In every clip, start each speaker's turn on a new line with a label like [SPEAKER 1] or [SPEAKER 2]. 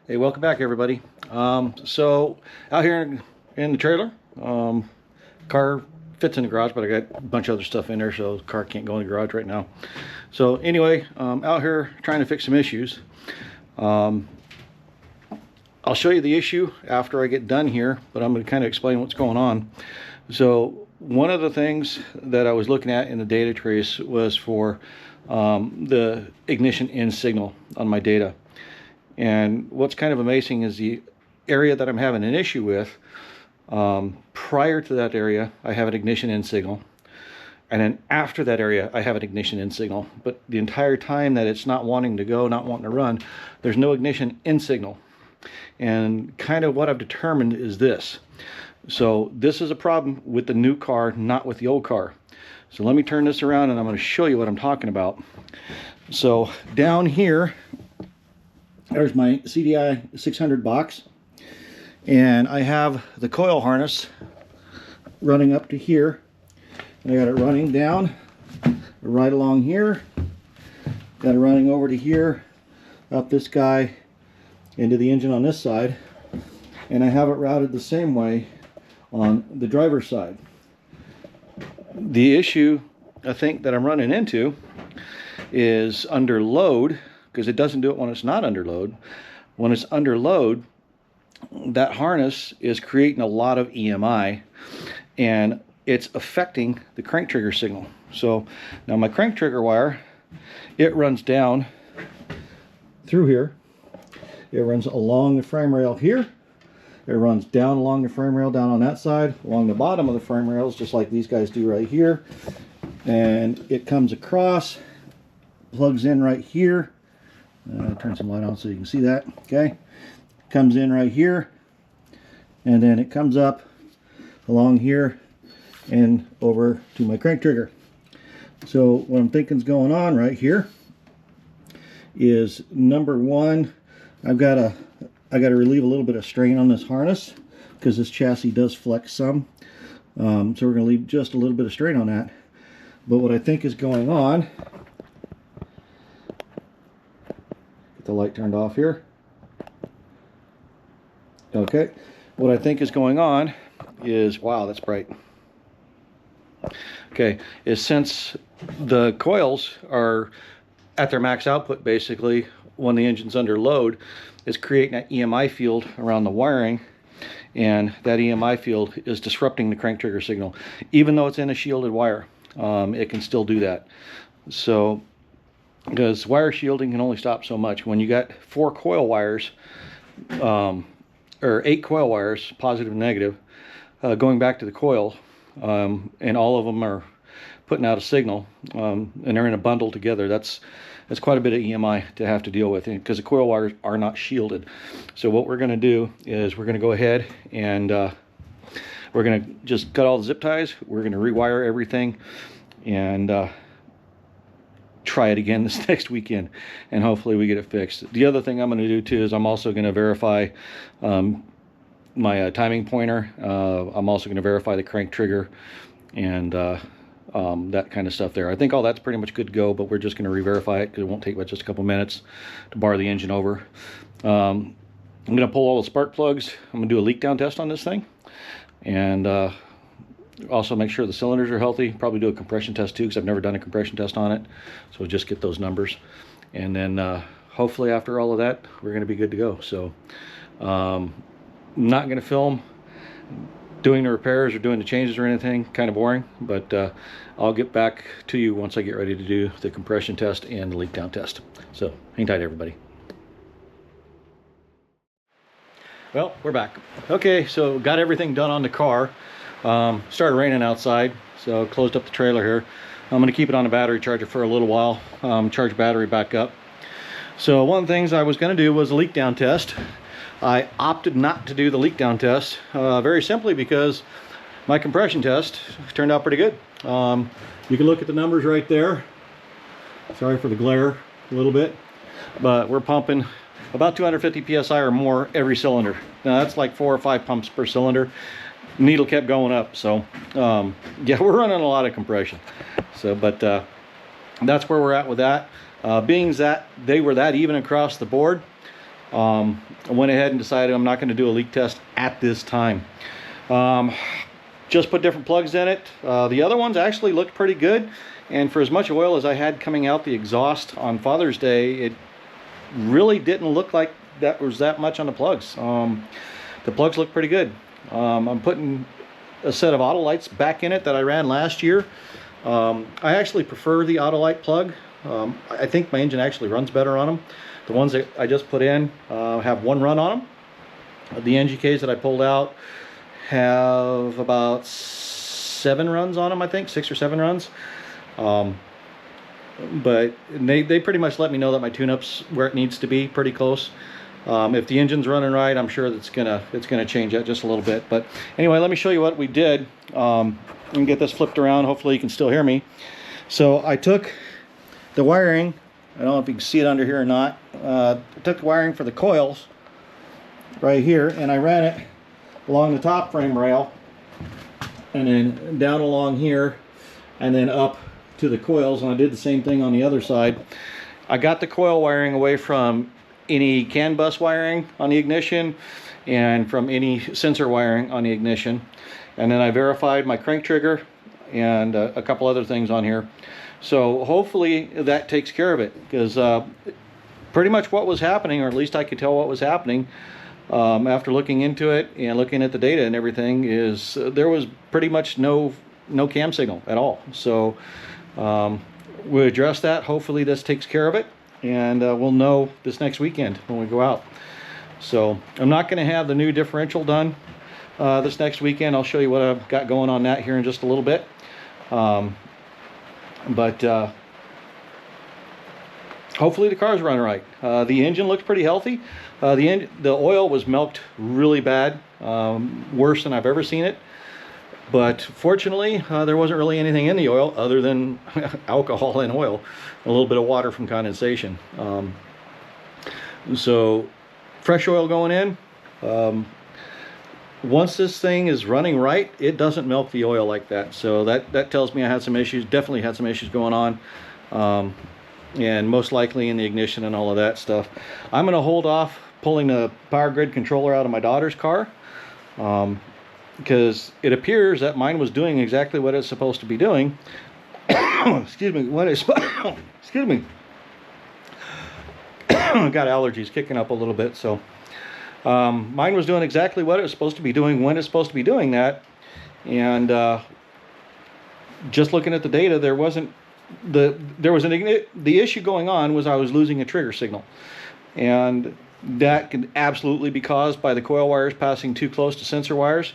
[SPEAKER 1] Hey, welcome back, everybody. So out here in the trailer, car fits in the garage, but I got a bunch of other stuff in there, so the car can't go in the garage right now. So anyway, out here trying to fix some issues. I'll show you the issue after I get done here, but I'm going to kind of explain what's going on. So one of the things that I was looking at in the data trace was for the ignition in signal on my data. And what's kind of amazing is the area that I'm having an issue with, prior to that area, I have an ignition in signal. And then after that area, I have an ignition in signal. But the entire time that it's not wanting to go, not wanting to run, there's no ignition in signal. And kind of what I've determined is this. So this is a problem with the new car, not with the old car. So let me turn this around and I'm going to show you what I'm talking about. So down here, there's my CDI 600 box, and I have the coil harness running up to here. I got it running down right along here, got it running over to here, up this guy into the engine on this side, and I have it routed the same way on the driver's side. The issue I think that I'm running into is under load, because it doesn't do it when it's not under load. When it's under load, that harness is creating a lot of EMI, and it's affecting the crank trigger signal. So now my crank trigger wire, it runs down through here. It runs along the frame rail here. It runs down along the frame rail down on that side, along the bottom of the frame rails, just like these guys do right here. And it comes across, plugs in right here. Turn some light on so you can see that. Okay, comes in right here, and then it comes up along here and over to my crank trigger. So what I'm thinking is going on right here is, number one, I got to relieve a little bit of strain on this harness because this chassis does flex some. So we're going to leave just a little bit of strain on that. But what I think is going on, get the light turned off here. Okay, what I think is going on is, wow, that's bright. Okay, is since the coils are at their max output, basically, when the engine's under load, it's creating an EMI field around the wiring, and that EMI field is disrupting the crank trigger signal. Even though it's in a shielded wire, it can still do that. So, because wire shielding can only stop so much. When you got 4 coil wires, or 8 coil wires, positive and negative, going back to the coil, and all of them are putting out a signal, and they're in a bundle together, that's quite a bit of EMI to have to deal with, because the coil wires are not shielded. So what we're going to do is we're going to go ahead and we're going to just cut all the zip ties. We're going to rewire everything and try it again this next weekend, and hopefully we get it fixed. The other thing I'm going to do too is I'm also going to verify my timing pointer. I'm also going to verify the crank trigger and that kind of stuff there. I think all that's pretty much good to go, but we're just going to re-verify it because it won't take but just a couple minutes to bar the engine over. I'm going to pull all the spark plugs. I'm going to do a leak down test on this thing, and also make sure the cylinders are healthy. Probably do a compression test too, because I've never done a compression test on it. So just get those numbers, and then hopefully after all of that, we're going to be good to go. So I'm not going to film doing the repairs or doing the changes or anything, kind of boring, but I'll get back to you once I get ready to do the compression test and the leak down test. So hang tight, everybody. Well, we're back. Okay, so got everything done on the car. Started raining outside, so closed up the trailer here. I'm going to keep it on a battery charger for a little while, charge battery back up. So one of the things I was going to do was a leak down test. I opted not to do the leak down test, very simply because my compression test turned out pretty good. You can look at the numbers right there. Sorry for the glare a little bit, but we're pumping about 250 psi or more every cylinder. Now that's like 4 or 5 pumps per cylinder. Needle kept going up, so yeah, we're running a lot of compression. So, but that's where we're at with that. Being that they were that even across the board, I went ahead and decided I'm not going to do a leak test at this time. Just put different plugs in it. The other ones actually looked pretty good, and for as much oil as I had coming out the exhaust on Father's Day, it really didn't look like that was that much on the plugs. The plugs look pretty good. I'm putting a set of Autolites back in it that I ran last year. I actually prefer the Autolite plug. I think my engine actually runs better on them. The ones that I just put in have one run on them. The NGKs that I pulled out have about 7 runs on them, I think, 6 or 7 runs. But they pretty much let me know that my tune-up's where it needs to be, pretty close. If the engine's running right, I'm sure it's gonna change that just a little bit. But anyway, let me show you what we did. And get this flipped around. Hopefully you can still hear me. So I took the wiring. I don't know if you can see it under here or not. I took the wiring for the coils right here, and I ran it along the top frame rail, and then down along here, and then up to the coils. And I did the same thing on the other side. I got the coil wiring away from any CAN bus wiring on the ignition and from any sensor wiring on the ignition. And then I verified my crank trigger and a couple other things on here. So hopefully that takes care of it, because pretty much what was happening, or at least I could tell what was happening after looking into it and looking at the data and everything, is there was pretty much no cam signal at all. So we address that. Hopefully this takes care of it, and we'll know this next weekend when we go out. So I'm not going to have the new differential done this next weekend. I'll show you what I've got going on that here in just a little bit. But hopefully the car's running right. The engine looks pretty healthy. The oil was milked really bad, worse than I've ever seen it. But fortunately, there wasn't really anything in the oil other than alcohol and oil, a little bit of water from condensation. So fresh oil going in. Once this thing is running right, it doesn't milk the oil like that. So that tells me I had some issues, definitely had some issues going on. And most likely in the ignition and all of that stuff. I'm going to hold off pulling the power grid controller out of my daughter's car, because it appears that mine was doing exactly what it's supposed to be doing. Excuse me. Excuse me. Got allergies kicking up a little bit, so mine was doing exactly what it was supposed to be doing when it's supposed to be doing that. And just looking at the data, there wasn't the issue going on was I was losing a trigger signal, and that could absolutely be caused by the coil wires passing too close to sensor wires.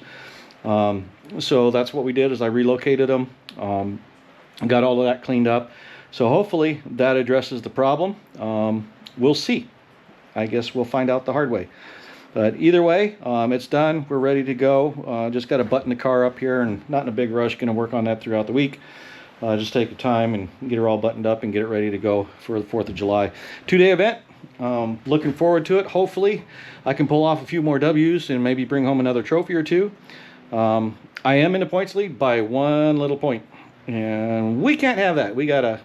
[SPEAKER 1] So that's what we did, is I relocated them, got all of that cleaned up. So hopefully that addresses the problem. We'll see. I guess we'll find out the hard way. But either way, it's done. We're ready to go. Just got to button the car up here, and not in a big rush. Going to work on that throughout the week. Just take your time and get her all buttoned up and get it ready to go for the 4th of July. 2-day event. Looking forward to it. Hopefully I can pull off a few more W's and maybe bring home another trophy or two. I am in the points lead by 1 little point, and we can't have that. We gotta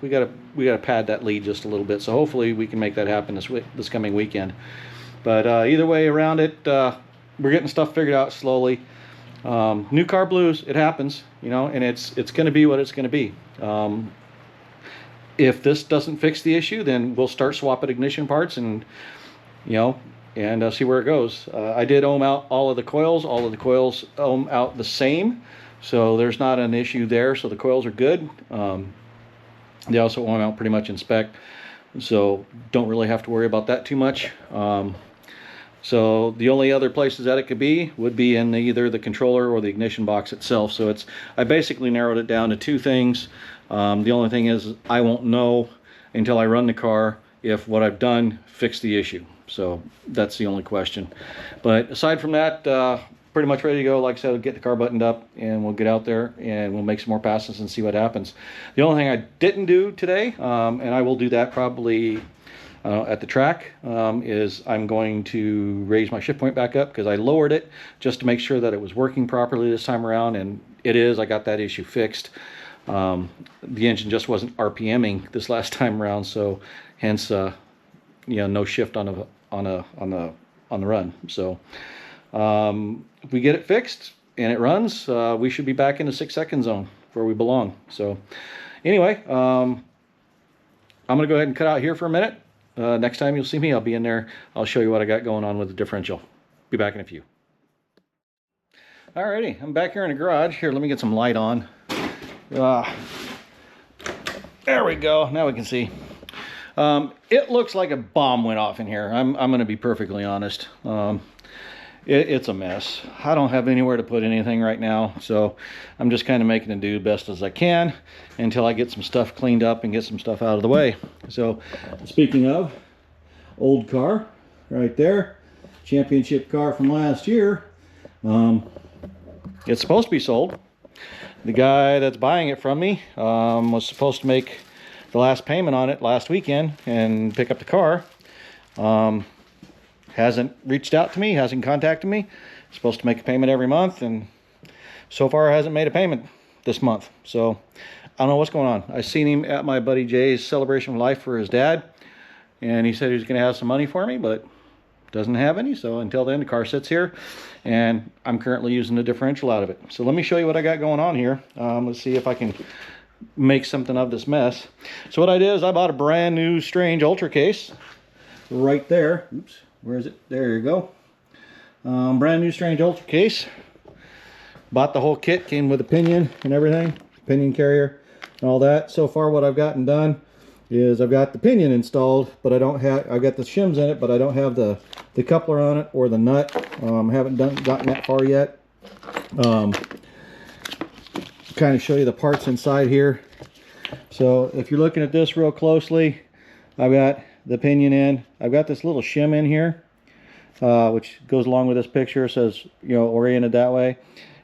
[SPEAKER 1] pad that lead just a little bit. So hopefully we can make that happen this coming weekend. But either way around it, we're getting stuff figured out slowly. New car blues, it happens, you know, and it's going to be what it's going to be. If this doesn't fix the issue, then we'll start swapping ignition parts, and see where it goes. I did ohm out all of the coils. All of the coils ohm out the same, so there's not an issue there. So the coils are good. They also ohm out pretty much in spec, so don't really have to worry about that too much. So the only other places that it could be would be in either the controller or the ignition box itself. So I basically narrowed it down to 2 things. The only thing is I won't know until I run the car if what I've done fixed the issue. So that's the only question. But aside from that, pretty much ready to go. Like I said, I'll get the car buttoned up and we'll get out there and we'll make some more passes and see what happens. The only thing I didn't do today, and I will do that probably at the track, is I'm going to raise my shift point back up, because I lowered it just to make sure that it was working properly this time around, and it is. I got that issue fixed. The engine just wasn't RPMing this last time around, so hence no shift on on the run. So if we get it fixed and it runs, we should be back in the 6-second zone where we belong. So anyway, I'm gonna go ahead and cut out here for a minute. Next time you'll see me, I'll be in there. I'll show you what I got going on with the differential. Be back in a few. Alrighty, I'm back here in the garage. Here, let me get some light on. There we go. Now we can see. It looks like a bomb went off in here. I'm going to be perfectly honest. It's a mess. I don't have anywhere to put anything right now, so I'm just kind of making it do best as I can until I get some stuff cleaned up and get some stuff out of the way. So, speaking of, old car right there, championship car from last year. It's supposed to be sold. The guy that's buying it from me was supposed to make the last payment on it last weekend and pick up the car. Hasn't reached out to me, hasn't contacted me. Supposed to make a payment every month, and so far hasn't made a payment this month. So I don't know what's going on. I seen him at my buddy Jay's celebration of life for his dad, and he said he was going to have some money for me, but doesn't have any. So until then, the car sits here, and I'm currently using the differential out of it. So let me show you what I got going on here. Let's see if I can make something of this mess. So what I did is I bought a brand new Strange Ultra case right there. Oops, where is it? There you go. Brand new Strange Ultra case. Bought the whole kit, came with a pinion and everything, pinion carrier and all that. So far what I've gotten done is I've got the pinion installed, but I don't have, I've got the shims in it, but I don't have the coupler on it or the nut. Haven't gotten that far yet. Kind of show you the parts inside here. So if you're looking at this real closely, I've got the pinion in. I've got this little shim in here, which goes along with this picture. It says, you know, oriented that way.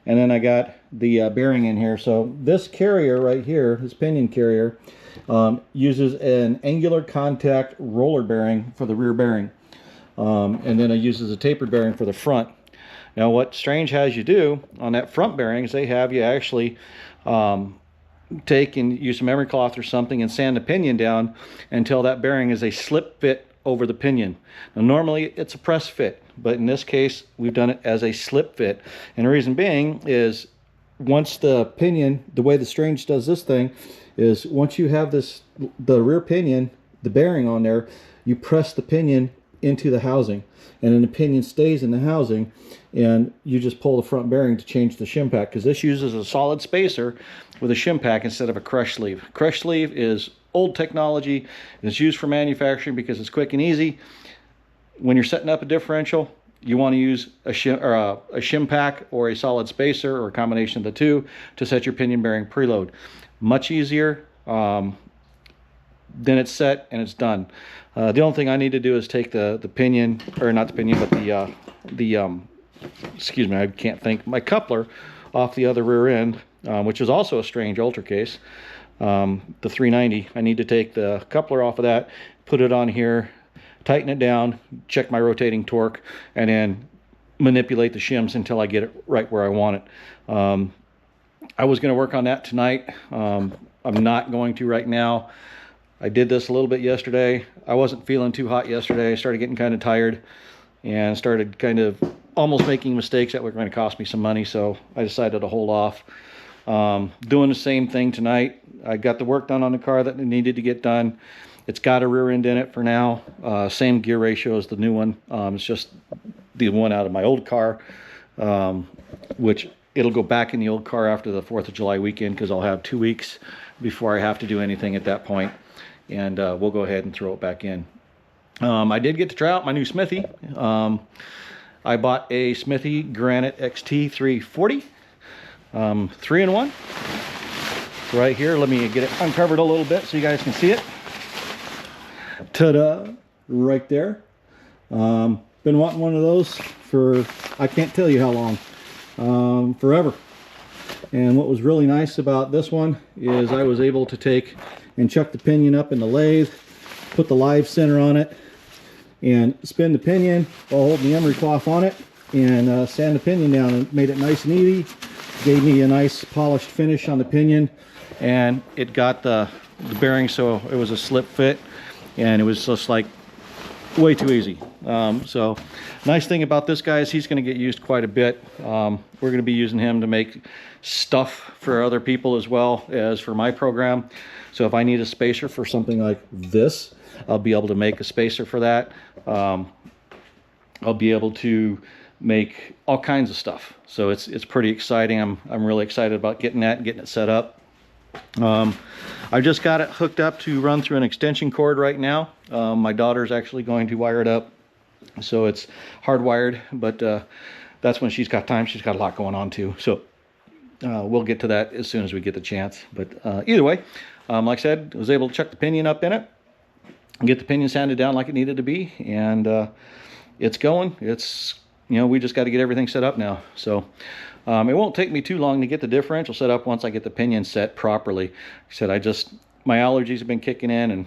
[SPEAKER 1] And then I got the bearing in here. So this carrier right here, this pinion carrier, uses an angular contact roller bearing for the rear bearing. And then it uses a tapered bearing for the front. Now what Strange has you do on that front bearing is they have you actually take and use some memory cloth or something and sand the pinion down until that bearing is a slip fit over the pinion. Now normally it's a press fit, but in this case we've done it as a slip fit. And the reason being is once the pinion, the way the Strange does this thing is once you have this, the rear pinion, the bearing on there, you press the pinion into the housing, and then the pinion stays in the housing, and you just pull the front bearing to change the shim pack, because this uses a solid spacer with a shim pack instead of a crush sleeve. Crush sleeve is old technology, and it's used for manufacturing because it's quick and easy. When you're setting up a differential, you want to use a shim pack or a solid spacer or a combination of the two to set your pinion bearing preload. Much easier. Then it's set and it's done. The only thing I need to do is take the pinion, or not the pinion, but the excuse me, I can't think, my coupler off the other rear end, which is also a Strange Ultra case, the 390. I need to take the coupler off of that, put it on here, tighten it down, check my rotating torque, and then manipulate the shims until I get it right where I want it. I was going to work on that tonight. I'm not going to right now. I did this a little bit yesterday. I wasn't feeling too hot yesterday. I started getting kind of tired and started kind of almost making mistakes that were going to cost me some money, so I decided to hold off. Doing the same thing tonight. I got the work done on the car that needed to get done. It's got a rear end in it for now. Same gear ratio as the new one. It's just the one out of my old car, which it'll go back in the old car after the 4th of July weekend, because I'll have 2 weeks before I have to do anything at that point. And we'll go ahead and throw it back in. I did get to try out my new Smithy. I bought a Smithy Granite XT 340, 3-in-1. Right here, let me get it uncovered a little bit so you guys can see it. Ta-da! Right there. Been wanting one of those for, I can't tell you how long, forever. And what was really nice about this one is I was able to take and chuck the pinion up in the lathe, put the live center on it, and spin the pinion while holding the emery cloth on it, and sand the pinion down, and made it nice and easy. Gave me a nice polished finish on the pinion, and it got the bearing so it was a slip fit, and it was just like way too easy. So nice thing about this guy is he's going to get used quite a bit. We're going to be using him to make stuff for other people as well as for my program. So if I need a spacer for something like this, I'll be able to make a spacer for that. I'll be able to make all kinds of stuff. So it's pretty exciting. I'm really excited about getting that and getting it set up. I just got it hooked up to run through an extension cord right now. My daughter's actually going to wire it up, so it's hardwired, but that's when she's got time. She's got a lot going on too, so we'll get to that as soon as we get the chance. But either way, like I said, I was able to chuck the pinion up in it and get the pinion sanded down like it needed to be, and it's going. It's, you know, we just got to get everything set up now. So it won't take me too long to get the differential set up once I get the pinion set properly. Like I said, my allergies have been kicking in and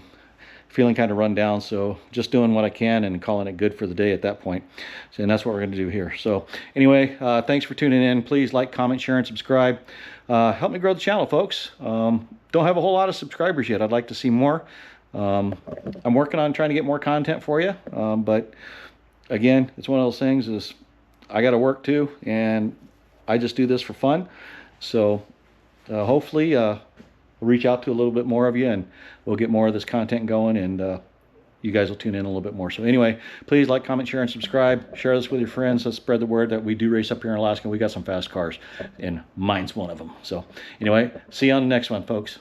[SPEAKER 1] feeling kind of run down, so just doing what I can and calling it good for the day at that point. So, and that's what we're going to do here. So anyway, thanks for tuning in. Please like, comment, share, and subscribe. Help me grow the channel, folks. Don't have a whole lot of subscribers yet. I'd like to see more. I'm working on trying to get more content for you, but again, it's one of those things is I got to work too, and I just do this for fun. So hopefully we'll reach out to a little bit more of you, and we'll get more of this content going, and you guys will tune in a little bit more. So anyway, please like, comment, share, and subscribe. Share this with your friends. Let's spread the word that we do race up here in Alaska. We got some fast cars, and mine's one of them. So anyway, see you on the next one, folks.